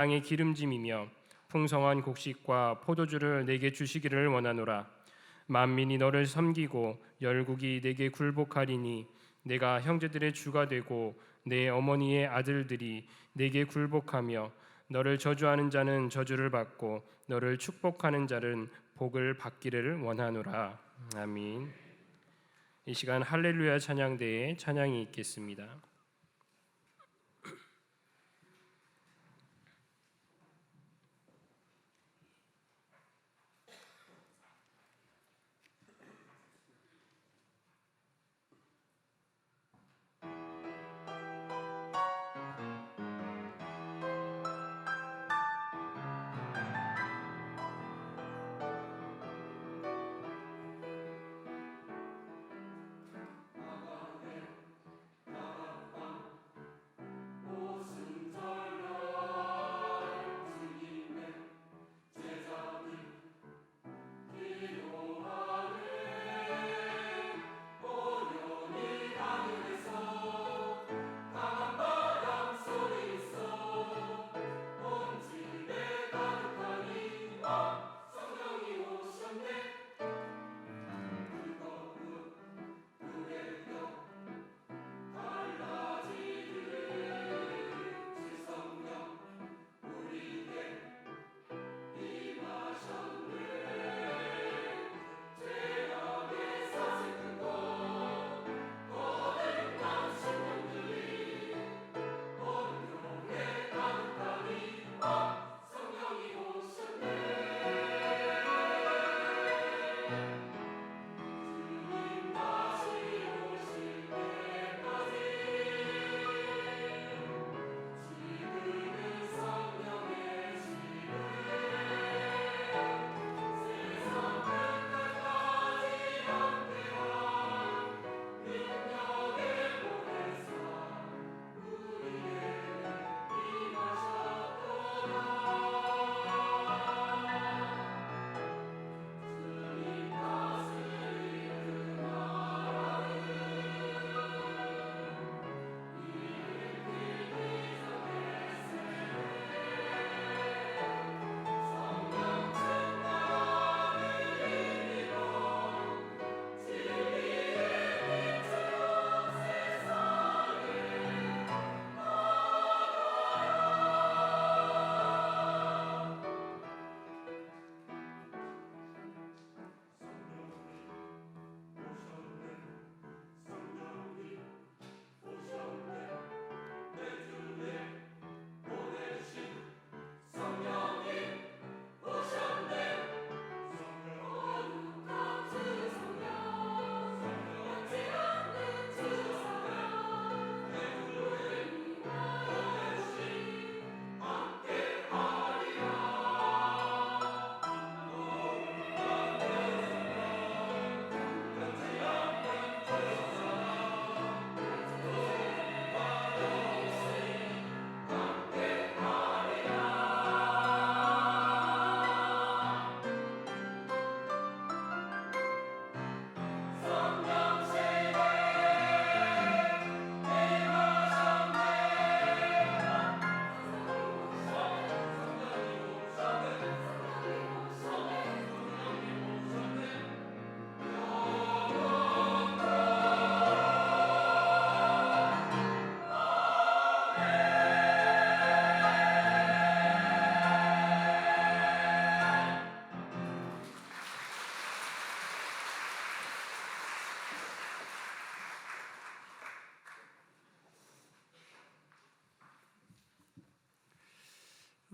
땅의 기름짐이며 풍성한 곡식과 포도주를 내게 주시기를 원하노라. 만민이 너를 섬기고 열국이 내게 굴복하리니 내가 형제들의 주가 되고 내 어머니의 아들들이 내게 굴복하며 너를 저주하는 자는 저주를 받고 너를 축복하는 자는 복을 받기를 원하노라. 아멘. 이 시간 할렐루야 찬양대에 찬양이 있겠습니다.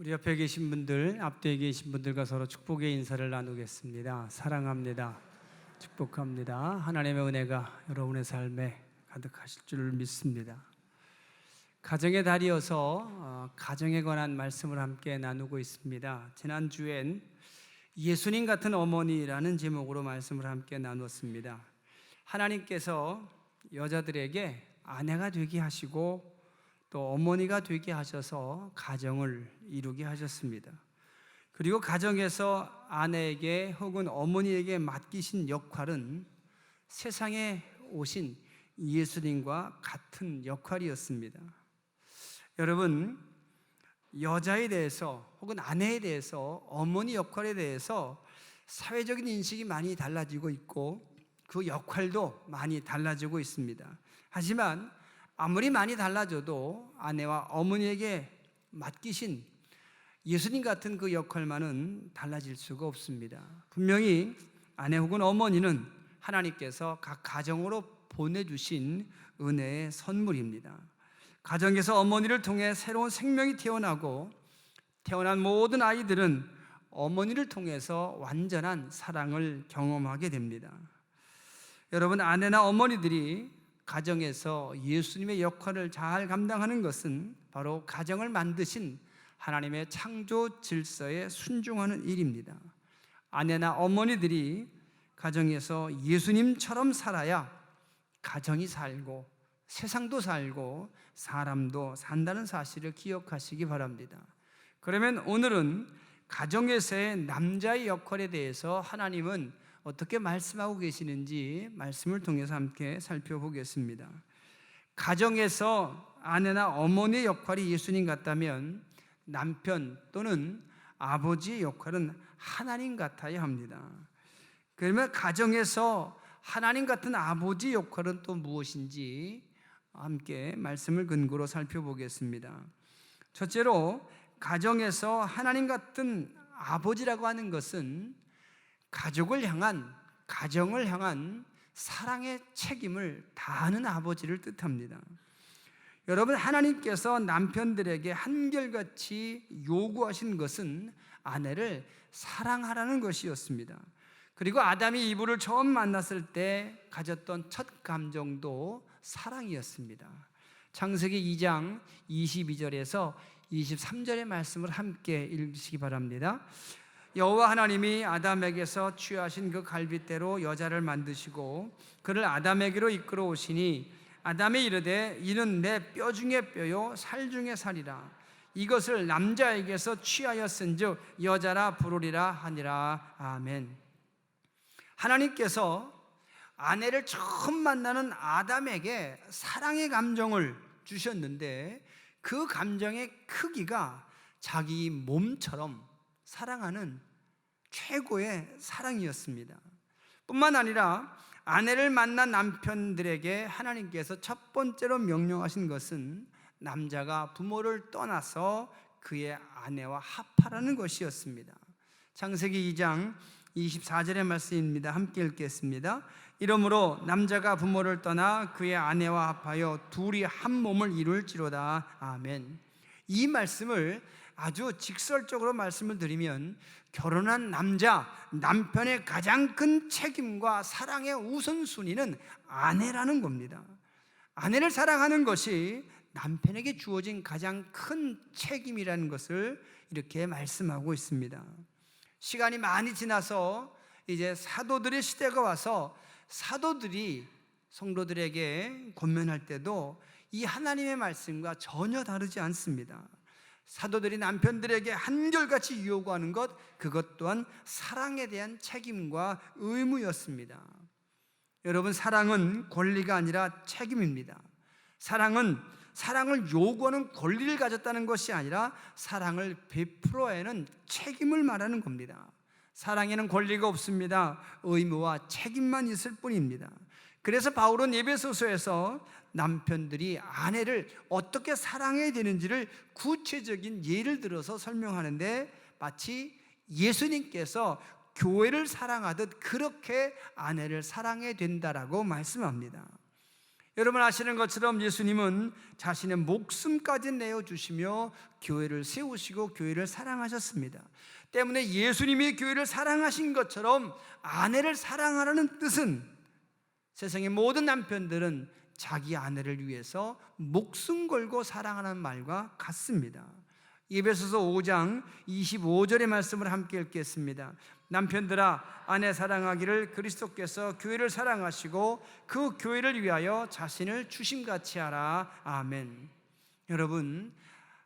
우리 옆에 계신 분들, 앞뒤에 계신 분들과 서로 축복의 인사를 나누겠습니다. 사랑합니다. 축복합니다. 하나님의 은혜가 여러분의 삶에 가득하실 줄 믿습니다. 가정의 달이어서 가정에 관한 말씀을 함께 나누고 있습니다. 지난주엔 예수님 같은 어머니라는 제목으로 말씀을 함께 나누었습니다. 하나님께서 여자들에게 아내가 되게 하시고 또 어머니가 되게 하셔서 가정을 이루게 하셨습니다. 그리고 가정에서 아내에게 혹은 어머니에게 맡기신 역할은 세상에 오신 예수님과 같은 역할이었습니다. 여러분, 여자에 대해서 혹은 아내에 대해서 어머니 역할에 대해서 사회적인 인식이 많이 달라지고 있고 그 역할도 많이 달라지고 있습니다. 하지만 아무리 많이 달라져도 아내와 어머니에게 맡기신 예수님 같은 그 역할만은 달라질 수가 없습니다. 분명히 아내 혹은 어머니는 하나님께서 각 가정으로 보내주신 은혜의 선물입니다. 가정에서 어머니를 통해 새로운 생명이 태어나고 태어난 모든 아이들은 어머니를 통해서 완전한 사랑을 경험하게 됩니다. 여러분, 아내나 어머니들이 가정에서 예수님의 역할을 잘 감당하는 것은 바로 가정을 만드신 하나님의 창조 질서에 순종하는 일입니다. 아내나 어머니들이 가정에서 예수님처럼 살아야 가정이 살고 세상도 살고 사람도 산다는 사실을 기억하시기 바랍니다. 그러면 오늘은 가정에서의 남자의 역할에 대해서 하나님은 어떻게 말씀하고 계시는지 말씀을 통해서 함께 살펴보겠습니다. 가정에서 아내나 어머니의 역할이 예수님 같다면 남편 또는 아버지의 역할은 하나님 같아야 합니다. 그러면 가정에서 하나님 같은 아버지 역할은 또 무엇인지 함께 말씀을 근거로 살펴보겠습니다. 첫째로 가정에서 하나님 같은 아버지라고 하는 것은 가족을 향한, 가정을 향한 사랑의 책임을 다하는 아버지를 뜻합니다. 여러분, 하나님께서 남편들에게 한결같이 요구하신 것은 아내를 사랑하라는 것이었습니다. 그리고 아담이 이브를 처음 만났을 때 가졌던 첫 감정도 사랑이었습니다. 창세기 2장 22절에서 23절의 말씀을 함께 읽으시기 바랍니다. 여호와 하나님이 아담에게서 취하신 그 갈빗대로 여자를 만드시고 그를 아담에게로 이끌어 오시니 아담이 이르되 이는 내 뼈 중에 뼈요 살 중에 살이라. 이것을 남자에게서 취하였은즉 여자라 부르리라 하니라. 아멘. 하나님께서 아내를 처음 만나는 아담에게 사랑의 감정을 주셨는데 그 감정의 크기가 자기 몸처럼 사랑하는 최고의 사랑이었습니다. 뿐만 아니라 아내를 만난 남편들에게 하나님께서 첫 번째로 명령하신 것은 남자가 부모를 떠나서 그의 아내와 합하라는 것이었습니다. 창세기 2장 24절의 말씀입니다. 함께 읽겠습니다. 이러므로 남자가 부모를 떠나 그의 아내와 합하여 둘이 한 몸을 이룰지로다. 아멘. 이 말씀을 아주 직설적으로 말씀을 드리면 결혼한 남편의 가장 큰 책임과 사랑의 우선순위는 아내라는 겁니다. 아내를 사랑하는 것이 남편에게 주어진 가장 큰 책임이라는 것을 이렇게 말씀하고 있습니다. 시간이 많이 지나서 이제 사도들의 시대가 와서 사도들이 성도들에게 권면할 때도 이 하나님의 말씀과 전혀 다르지 않습니다. 사도들이 남편들에게 한결같이 요구하는 것, 그것 또한 사랑에 대한 책임과 의무였습니다. 여러분, 사랑은 권리가 아니라 책임입니다. 사랑을 요구하는 권리를 가졌다는 것이 아니라 사랑을 베풀어야 하는 책임을 말하는 겁니다. 사랑에는 권리가 없습니다. 의무와 책임만 있을 뿐입니다. 그래서 바울은 에베소서에서 남편들이 아내를 어떻게 사랑해야 되는지를 구체적인 예를 들어서 설명하는데 마치 예수님께서 교회를 사랑하듯 그렇게 아내를 사랑해야 된다라고 말씀합니다. 여러분 아시는 것처럼 예수님은 자신의 목숨까지 내어주시며 교회를 세우시고 교회를 사랑하셨습니다. 때문에 예수님이 교회를 사랑하신 것처럼 아내를 사랑하라는 뜻은 세상의 모든 남편들은 자기 아내를 위해서 목숨 걸고 사랑하는 말과 같습니다. 에베소서 5장 25절의 말씀을 함께 읽겠습니다. 남편들아 아내 사랑하기를 그리스도께서 교회를 사랑하시고 그 교회를 위하여 자신을 주심같이 하라. 아멘. 여러분,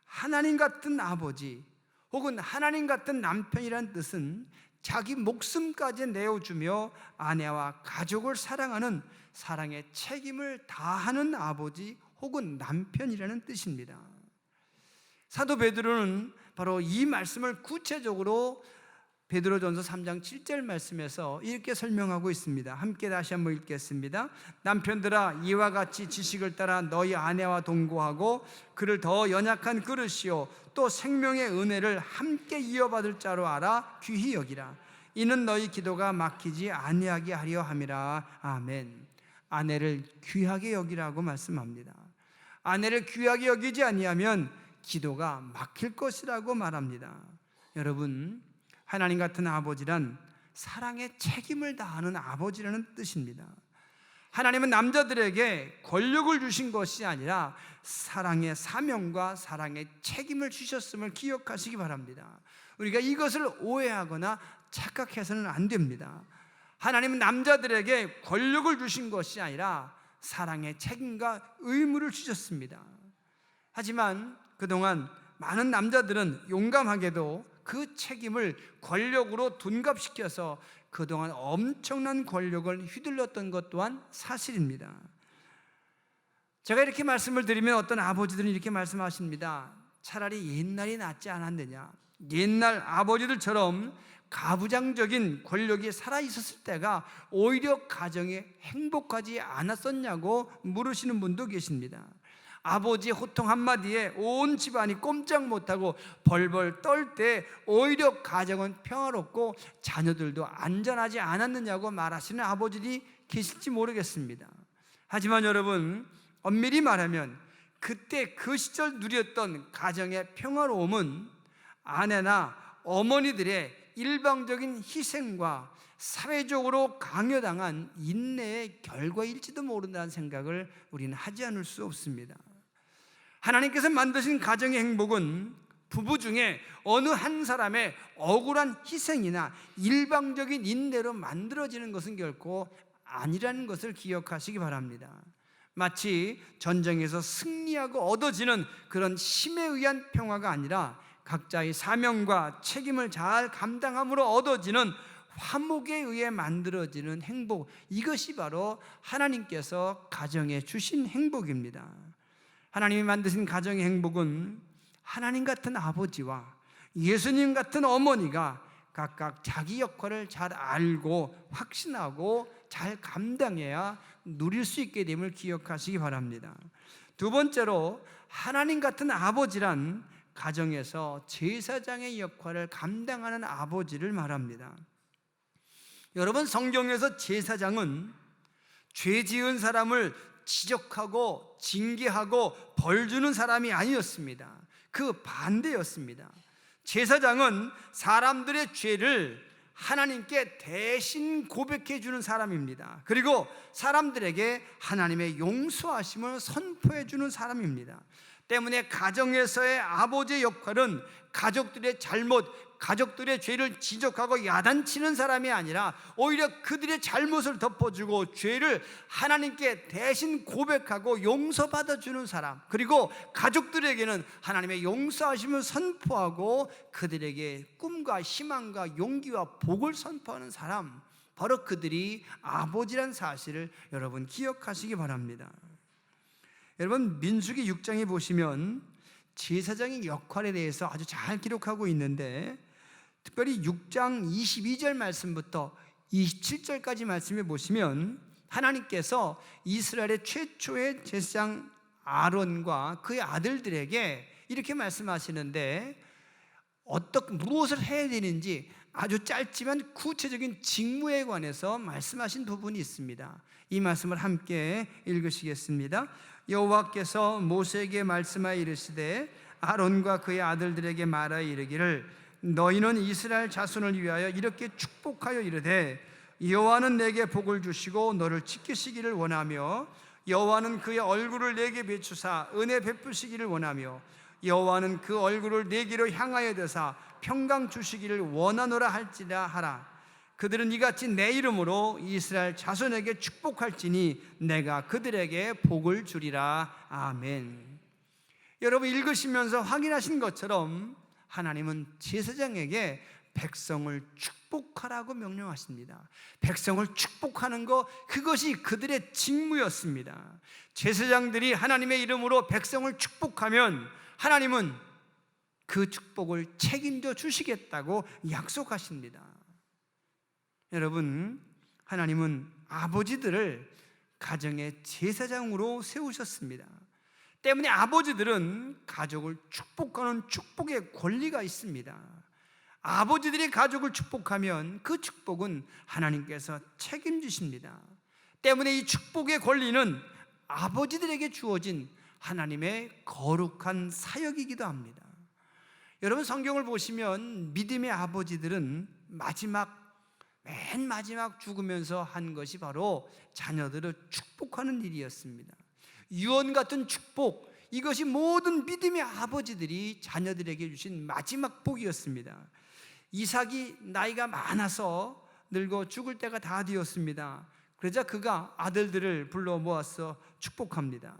하나님 같은 아버지 혹은 하나님 같은 남편이란 뜻은 자기 목숨까지 내어주며 아내와 가족을 사랑하는 사랑의 책임을 다하는 아버지 혹은 남편이라는 뜻입니다. 사도 베드로는 바로 이 말씀을 구체적으로 베드로전서 3장 7절 말씀에서 이렇게 설명하고 있습니다. 함께 다시 한번 읽겠습니다. 남편들아, 이와 같이 지식을 따라 너희 아내와 동거하고 그를 더 연약한 그릇이요 또 생명의 은혜를 함께 이어받을 자로 알아 귀히 여기라. 이는 너희 기도가 막히지 아니하게 하려 함이라. 아멘. 아내를 귀하게 여기라고 말씀합니다. 아내를 귀하게 여기지 아니하면 기도가 막힐 것이라고 말합니다. 여러분, 하나님 같은 아버지란 사랑의 책임을 다하는 아버지라는 뜻입니다. 하나님은 남자들에게 권력을 주신 것이 아니라 사랑의 사명과 사랑의 책임을 주셨음을 기억하시기 바랍니다. 우리가 이것을 오해하거나 착각해서는 안 됩니다. 하나님은 남자들에게 권력을 주신 것이 아니라 사랑의 책임과 의무를 주셨습니다. 하지만 그동안 많은 남자들은 용감하게도 그 책임을 권력으로 둔갑시켜서 그동안 엄청난 권력을 휘둘렀던 것 또한 사실입니다. 제가 이렇게 말씀을 드리면 어떤 아버지들은 이렇게 말씀하십니다. 차라리 옛날이 낫지 않았느냐, 옛날 아버지들처럼 가부장적인 권력이 살아있었을 때가 오히려 가정이 행복하지 않았었냐고 물으시는 분도 계십니다. 아버지의 호통 한마디에 온 집안이 꼼짝 못하고 벌벌 떨 때 오히려 가정은 평화롭고 자녀들도 안전하지 않았느냐고 말하시는 아버지들이 계실지 모르겠습니다. 하지만 여러분, 엄밀히 말하면 그때 그 시절 누렸던 가정의 평화로움은 아내나 어머니들의 일방적인 희생과 사회적으로 강요당한 인내의 결과일지도 모른다는 생각을 우리는 하지 않을 수 없습니다. 하나님께서 만드신 가정의 행복은 부부 중에 어느 한 사람의 억울한 희생이나 일방적인 인내로 만들어지는 것은 결코 아니라는 것을 기억하시기 바랍니다. 마치 전쟁에서 승리하고 얻어지는 그런 힘에 의한 평화가 아니라 각자의 사명과 책임을 잘 감당함으로 얻어지는 화목에 의해 만들어지는 행복, 이것이 바로 하나님께서 가정에 주신 행복입니다. 하나님이 만드신 가정의 행복은 하나님 같은 아버지와 예수님 같은 어머니가 각각 자기 역할을 잘 알고 확신하고 잘 감당해야 누릴 수 있게 됨을 기억하시기 바랍니다. 두 번째로, 하나님 같은 아버지란 가정에서 제사장의 역할을 감당하는 아버지를 말합니다. 여러분, 성경에서 제사장은 죄 지은 사람을 지적하고 징계하고 벌 주는 사람이 아니었습니다. 그 반대였습니다. 제사장은 사람들의 죄를 하나님께 대신 고백해 주는 사람입니다. 그리고 사람들에게 하나님의 용서하심을 선포해 주는 사람입니다. 때문에 가정에서의 아버지의 역할은 가족들의 잘못, 가족들의 죄를 지적하고 야단치는 사람이 아니라 오히려 그들의 잘못을 덮어주고 죄를 하나님께 대신 고백하고 용서받아주는 사람, 그리고 가족들에게는 하나님의 용서하심을 선포하고 그들에게 꿈과 희망과 용기와 복을 선포하는 사람, 바로 그들이 아버지란 사실을 여러분 기억하시기 바랍니다. 여러분, 민수기 6장에 보시면 제사장의 역할에 대해서 아주 잘 기록하고 있는데, 특별히 6장 22절 말씀부터 27절까지 말씀에 보시면 하나님께서 이스라엘의 최초의 제사장 아론과 그의 아들들에게 이렇게 말씀하시는데, 무엇을 해야 되는지 아주 짧지만 구체적인 직무에 관해서 말씀하신 부분이 있습니다. 이 말씀을 함께 읽으시겠습니다. 여호와께서 모세에게 말씀하여 이르시되 아론과 그의 아들들에게 말하여 이르기를 너희는 이스라엘 자손을 위하여 이렇게 축복하여 이르되 여호와는 내게 복을 주시고 너를 지키시기를 원하며 여호와는 그의 얼굴을 내게 비추사 은혜 베푸시기를 원하며 여호와는 그 얼굴을 내게로 향하여 드사 평강 주시기를 원하노라 할지라 하라. 그들은 이같이 내 이름으로 이스라엘 자손에게 축복할지니 내가 그들에게 복을 주리라. 아멘. 여러분, 읽으시면서 확인하신 것처럼 하나님은 제사장에게 백성을 축복하라고 명령하십니다. 백성을 축복하는 것, 그것이 그들의 직무였습니다. 제사장들이 하나님의 이름으로 백성을 축복하면 하나님은 그 축복을 책임져 주시겠다고 약속하십니다. 여러분, 하나님은 아버지들을 가정의 제사장으로 세우셨습니다. 때문에 아버지들은 가족을 축복하는 축복의 권리가 있습니다. 아버지들이 가족을 축복하면 그 축복은 하나님께서 책임지십니다. 때문에 이 축복의 권리는 아버지들에게 주어진 하나님의 거룩한 사역이기도 합니다. 여러분, 성경을 보시면 믿음의 아버지들은 맨 마지막 죽으면서 한 것이 바로 자녀들을 축복하는 일이었습니다. 유언 같은 축복, 이것이 모든 믿음의 아버지들이 자녀들에게 주신 마지막 복이었습니다. 이삭이 나이가 많아서 늙어 죽을 때가 다 되었습니다. 그러자 그가 아들들을 불러 모아서 축복합니다.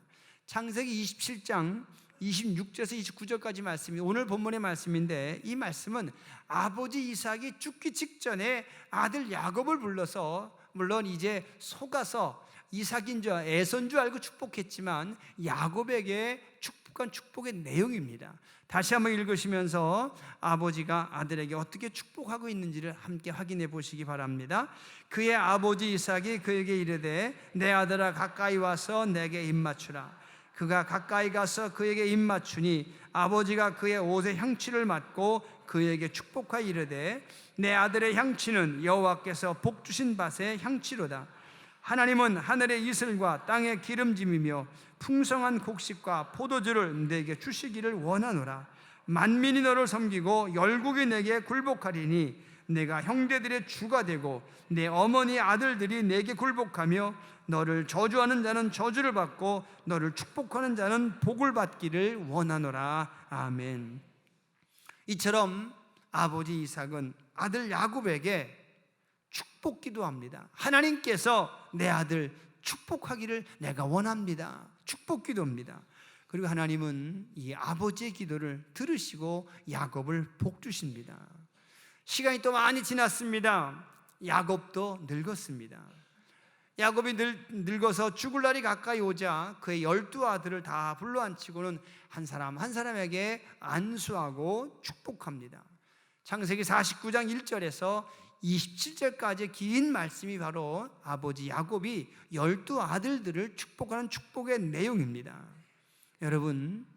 창세기 27장 26절에서 29절까지 말씀이 오늘 본문의 말씀인데, 이 말씀은 아버지 이삭이 죽기 직전에 아들 야곱을 불러서, 물론 이제 속아서 이삭인 줄 애선 줄 알고 축복했지만 야곱에게 축복한 축복의 내용입니다. 다시 한번 읽으시면서 아버지가 아들에게 어떻게 축복하고 있는지를 함께 확인해 보시기 바랍니다. 그의 아버지 이삭이 그에게 이르되 내 아들아 가까이 와서 내게 입맞추라. 그가 가까이 가서 그에게 입맞추니 아버지가 그의 옷에 향취를 맡고 그에게 축복하여 이르되 내 아들의 향취는 여호와께서 복 주신 밭의 향취로다. 하나님은 하늘의 이슬과 땅의 기름짐이며 풍성한 곡식과 포도주를 내게 주시기를 원하노라. 만민이 너를 섬기고 열국이 내게 굴복하리니 내가 형제들의 주가 되고 내 어머니 아들들이 내게 굴복하며 너를 저주하는 자는 저주를 받고 너를 축복하는 자는 복을 받기를 원하노라. 아멘. 이처럼 아버지 이삭은 아들 야곱에게 축복 기도합니다. 하나님께서 내 아들 축복하기를 내가 원합니다. 축복 기도입니다. 그리고 하나님은 이 아버지의 기도를 들으시고 야곱을 복 주십니다. 시간이 또 많이 지났습니다. 야곱도 늙었습니다. 야곱이 늙어서 죽을 날이 가까이 오자 그의 12아들을 다 불러앉히고는 한 사람 한 사람에게 안수하고 축복합니다. 창세기 49장 1절에서 27절까지 긴 말씀이 바로 아버지 야곱이 12아들들을 축복하는 축복의 내용입니다. 여러분,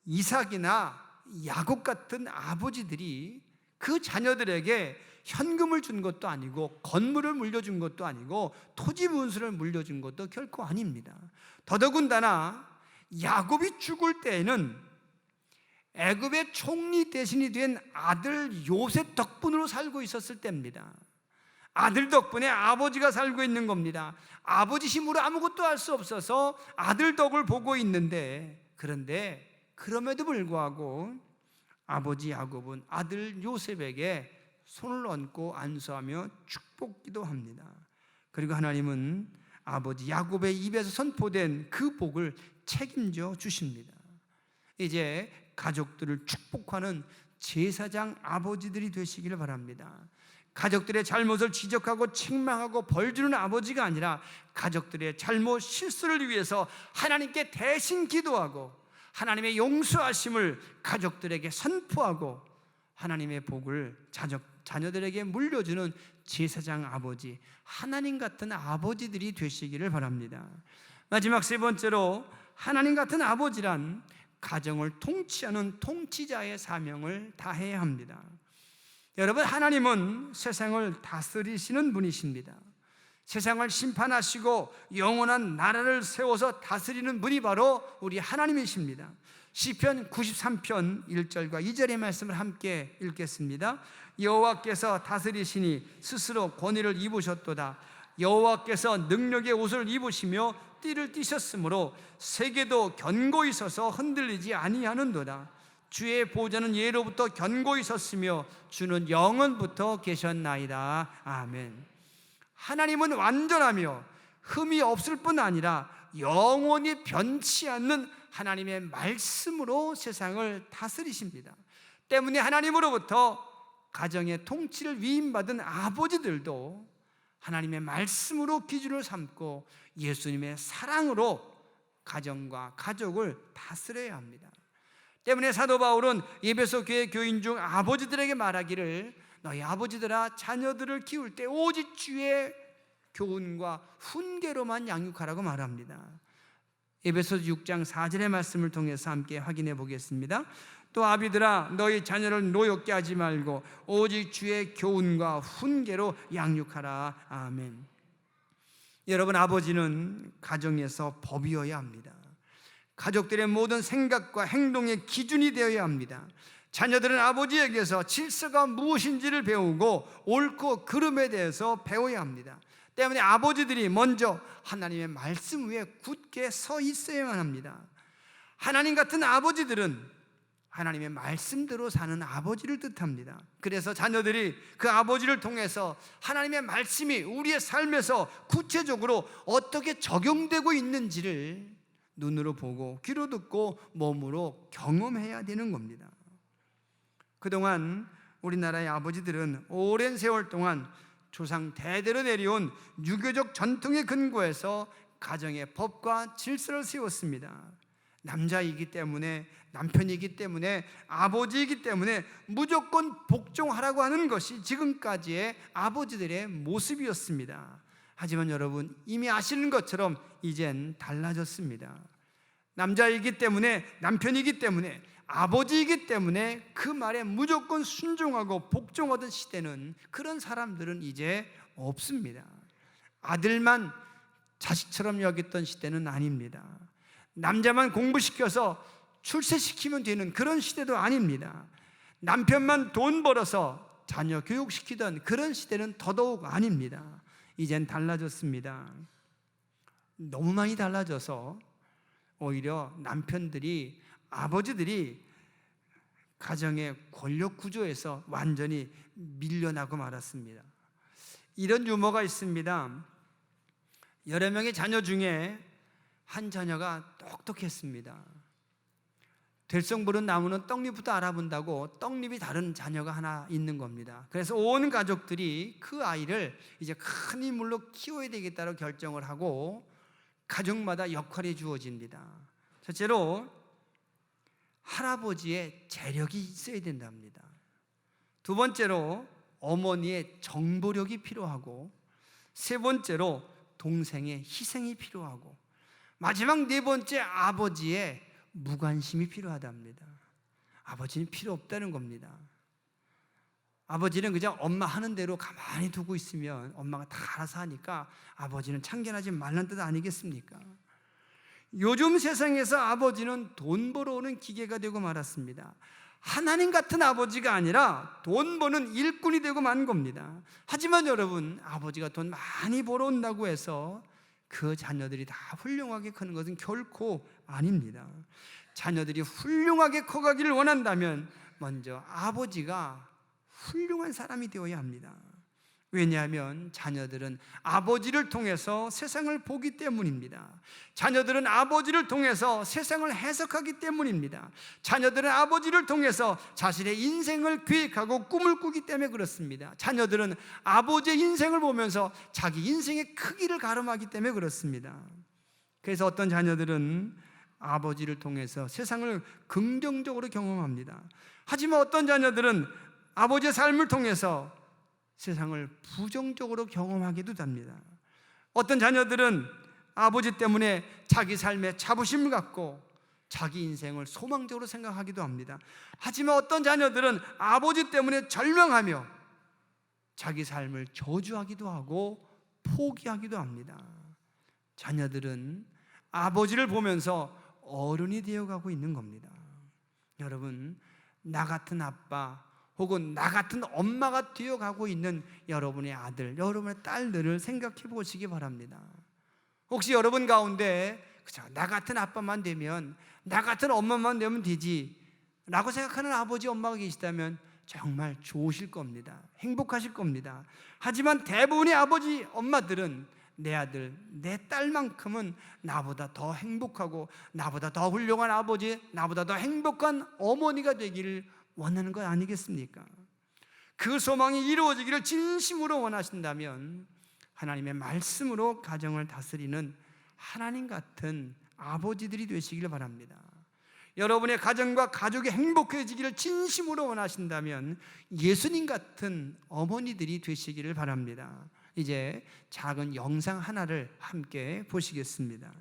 이삭이나 야곱 같은 아버지들이 그 자녀들에게 현금을 준 것도 아니고 건물을 물려준 것도 아니고 토지 문수를 물려준 것도 결코 아닙니다. 더더군다나 야곱이 죽을 때에는 애굽의 총리 대신이 된 아들 요셉 덕분으로 살고 있었을 때입니다. 아들 덕분에 아버지가 살고 있는 겁니다. 아버지 힘으로 아무것도 할 수 없어서 아들 덕을 보고 있는데, 그런데 그럼에도 불구하고 아버지 야곱은 아들 요셉에게 손을 얹고 안수하며 축복기도 합니다. 그리고 하나님은 아버지 야곱의 입에서 선포된 그 복을 책임져 주십니다. 이제 가족들을 축복하는 제사장 아버지들이 되시기를 바랍니다. 가족들의 잘못을 지적하고 책망하고 벌주는 아버지가 아니라 가족들의 잘못 실수를 위해서 하나님께 대신 기도하고 하나님의 용서하심을 가족들에게 선포하고 하나님의 복을 자녀들에게 물려주는 제사장 아버지, 하나님 같은 아버지들이 되시기를 바랍니다. 마지막 세 번째로, 하나님 같은 아버지란 가정을 통치하는 통치자의 사명을 다해야 합니다. 여러분, 하나님은 세상을 다스리시는 분이십니다. 세상을 심판하시고 영원한 나라를 세워서 다스리는 분이 바로 우리 하나님이십니다. 시편 93편 1절과 2절의 말씀을 함께 읽겠습니다. 여호와께서 다스리시니 스스로 권위를 입으셨도다. 여호와께서 능력의 옷을 입으시며 띠를 띠셨으므로 세계도 견고히 서서 흔들리지 아니하는도다. 주의 보좌는 예로부터 견고히 섰으며 주는 영원부터 계셨나이다. 아멘. 하나님은 완전하며 흠이 없을 뿐 아니라 영원히 변치 않는 하나님의 말씀으로 세상을 다스리십니다. 때문에 하나님으로부터 가정의 통치를 위임받은 아버지들도 하나님의 말씀으로 기준을 삼고 예수님의 사랑으로 가정과 가족을 다스려야 합니다. 때문에 사도 바울은 에베소 교회 교인 중 아버지들에게 말하기를 너희 아버지들아 자녀들을 키울 때 오직 주의 교훈과 훈계로만 양육하라고 말합니다. 에베소 6장 4절의 말씀을 통해서 함께 확인해 보겠습니다. 또 아비들아 너희 자녀를 노엽게 하지 말고 오직 주의 교훈과 훈계로 양육하라. 아멘. 여러분, 아버지는 가정에서 법이어야 합니다. 가족들의 모든 생각과 행동의 기준이 되어야 합니다. 자녀들은 아버지에게서 질서가 무엇인지를 배우고 옳고 그름에 대해서 배워야 합니다. 때문에 아버지들이 먼저 하나님의 말씀 위에 굳게 서 있어야만 합니다. 하나님 같은 아버지들은 하나님의 말씀대로 사는 아버지를 뜻합니다. 그래서 자녀들이 그 아버지를 통해서 하나님의 말씀이 우리의 삶에서 구체적으로 어떻게 적용되고 있는지를 눈으로 보고 귀로 듣고 몸으로 경험해야 되는 겁니다. 그동안 우리나라의 아버지들은 오랜 세월 동안 조상 대대로 내려온 유교적 전통에 근거해서 가정의 법과 질서를 세웠습니다. 남자이기 때문에, 남편이기 때문에, 아버지이기 때문에 무조건 복종하라고 하는 것이 지금까지의 아버지들의 모습이었습니다. 하지만 여러분, 이미 아시는 것처럼 이젠 달라졌습니다. 남자이기 때문에, 남편이기 때문에, 아버지이기 때문에 그 말에 무조건 순종하고 복종하던 시대는, 그런 사람들은 이제 없습니다. 아들만 자식처럼 여겼던 시대는 아닙니다. 남자만 공부시켜서 출세시키면 되는 그런 시대도 아닙니다. 남편만 돈 벌어서 자녀 교육시키던 그런 시대는 더더욱 아닙니다. 이젠 달라졌습니다. 너무 많이 달라져서 오히려 남편들이, 아버지들이 가정의 권력 구조에서 완전히 밀려나고 말았습니다. 이런 유머가 있습니다. 여러 명의 자녀 중에 한 자녀가 똑똑했습니다. 될성부른 나무는 떡잎부터 알아본다고 떡잎이 다른 자녀가 하나 있는 겁니다. 그래서 온 가족들이 그 아이를 이제 큰 인물로 키워야 되겠다고 결정을 하고 가족마다 역할이 주어집니다. 첫째로 할아버지의 재력이 있어야 된답니다. 두 번째로 어머니의 정보력이 필요하고, 세 번째로 동생의 희생이 필요하고, 마지막 네 번째 아버지의 무관심이 필요하답니다. 아버지는 필요 없다는 겁니다. 아버지는 그냥 엄마 하는 대로 가만히 두고 있으면 엄마가 다 알아서 하니까 아버지는 참견하지 말라는 뜻 아니겠습니까? 요즘 세상에서 아버지는 돈 벌어오는 기계가 되고 말았습니다. 하나님 같은 아버지가 아니라 돈 버는 일꾼이 되고 만 겁니다. 하지만 여러분, 아버지가 돈 많이 벌어온다고 해서 그 자녀들이 다 훌륭하게 크는 것은 결코 아닙니다. 자녀들이 훌륭하게 커가기를 원한다면 먼저 아버지가 훌륭한 사람이 되어야 합니다. 왜냐하면 자녀들은 아버지를 통해서 세상을 보기 때문입니다. 자녀들은 아버지를 통해서 세상을 해석하기 때문입니다. 자녀들은 아버지를 통해서 자신의 인생을 계획하고 꿈을 꾸기 때문에 그렇습니다. 자녀들은 아버지의 인생을 보면서 자기 인생의 크기를 가늠하기 때문에 그렇습니다. 그래서 어떤 자녀들은 아버지를 통해서 세상을 긍정적으로 경험합니다. 하지만 어떤 자녀들은 아버지의 삶을 통해서 세상을 부정적으로 경험하기도 합니다. 어떤 자녀들은 아버지 때문에 자기 삶에 자부심을 갖고 자기 인생을 소망적으로 생각하기도 합니다. 하지만 어떤 자녀들은 아버지 때문에 절망하며 자기 삶을 저주하기도 하고 포기하기도 합니다. 자녀들은 아버지를 보면서 어른이 되어가고 있는 겁니다. 여러분, 나 같은 아빠 혹은 나 같은 엄마가 되어가고 있는 여러분의 아들, 여러분의 딸들을 생각해 보시기 바랍니다. 혹시 여러분 가운데 나 같은 아빠만 되면, 나 같은 엄마만 되면 되지 라고 생각하는 아버지, 엄마가 계시다면 정말 좋으실 겁니다. 행복하실 겁니다. 하지만 대부분의 아버지, 엄마들은 내 아들, 내 딸만큼은 나보다 더 행복하고 나보다 더 훌륭한 아버지, 나보다 더 행복한 어머니가 되기를 원하는 것 아니겠습니까? 그 소망이 이루어지기를 진심으로 원하신다면 하나님의 말씀으로 가정을 다스리는 하나님 같은 아버지들이 되시길 바랍니다. 여러분의 가정과 가족이 행복해지기를 진심으로 원하신다면 예수님 같은 어머니들이 되시기를 바랍니다. 이제 작은 영상 하나를 함께 보시겠습니다.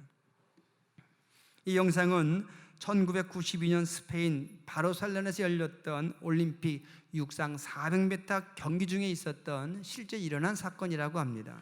이 영상은 1992년 스페인 바르셀로나에서 열렸던 올림픽 육상 400m 경기 중에 있었던 실제 일어난 사건이라고 합니다.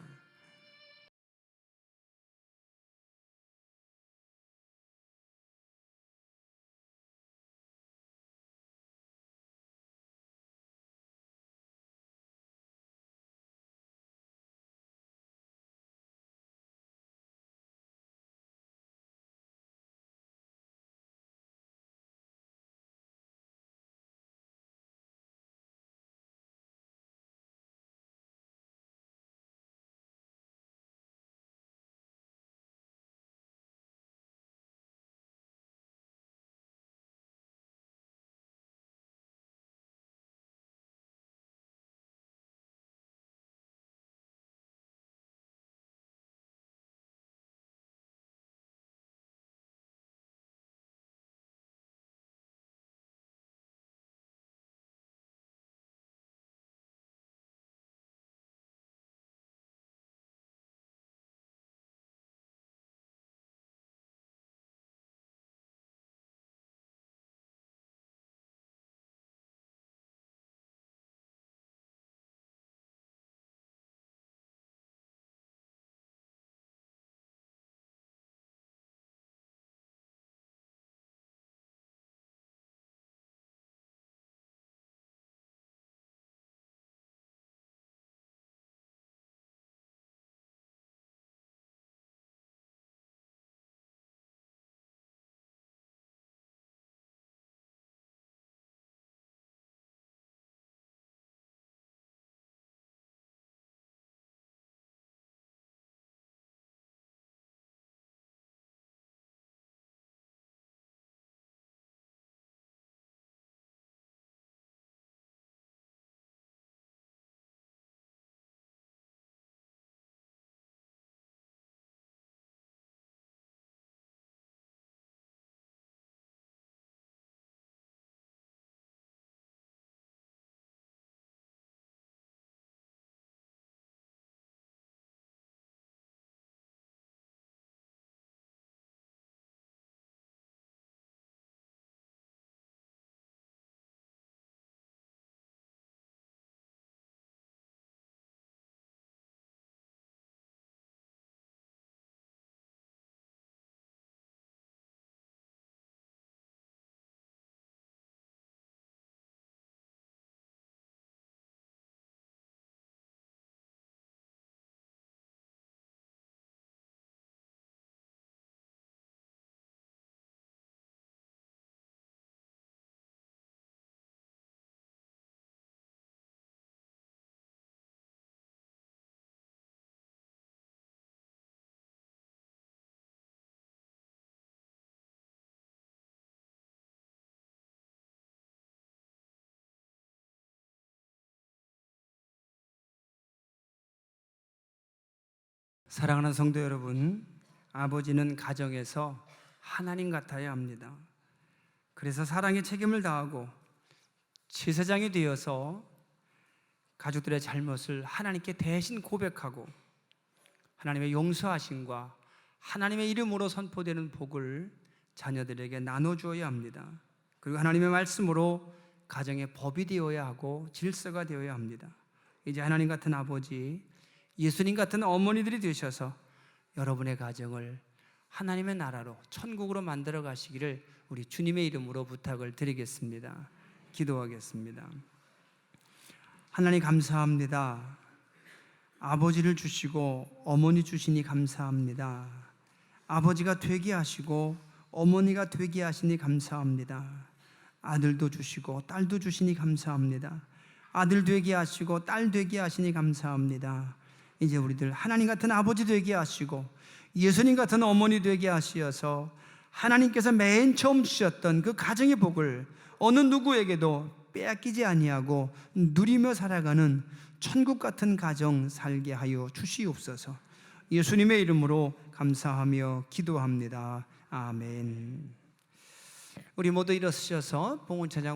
사랑하는 성도 여러분, 아버지는 가정에서 하나님 같아야 합니다. 그래서 사랑의 책임을 다하고 제사장이 되어서 가족들의 잘못을 하나님께 대신 고백하고 하나님의 용서하심과 하나님의 이름으로 선포되는 복을 자녀들에게 나눠주어야 합니다. 그리고 하나님의 말씀으로 가정의 법이 되어야 하고 질서가 되어야 합니다. 이제 하나님 같은 아버지, 예수님 같은 어머니들이 되셔서 여러분의 가정을 하나님의 나라로 천국으로 만들어 가시기를 우리 주님의 이름으로 부탁을 드리겠습니다. 기도하겠습니다. 하나님 감사합니다. 아버지를 주시고 어머니 주시니 감사합니다. 아버지가 되게 하시고 어머니가 되게 하시니 감사합니다. 아들도 주시고 딸도 주시니 감사합니다. 아들 되게 하시고 딸 되게 하시니 감사합니다. 이제 우리들 하나님 같은 아버지 되게 하시고 예수님 같은 어머니 되게 하시어서 하나님께서 맨 처음 주셨던 그 가정의 복을 어느 누구에게도 빼앗기지 아니하고 누리며 살아가는 천국 같은 가정 살게 하여 주시옵소서. 예수님의 이름으로 감사하며 기도합니다. 아멘. 우리 모두 일어서셔서 봉헌 찬양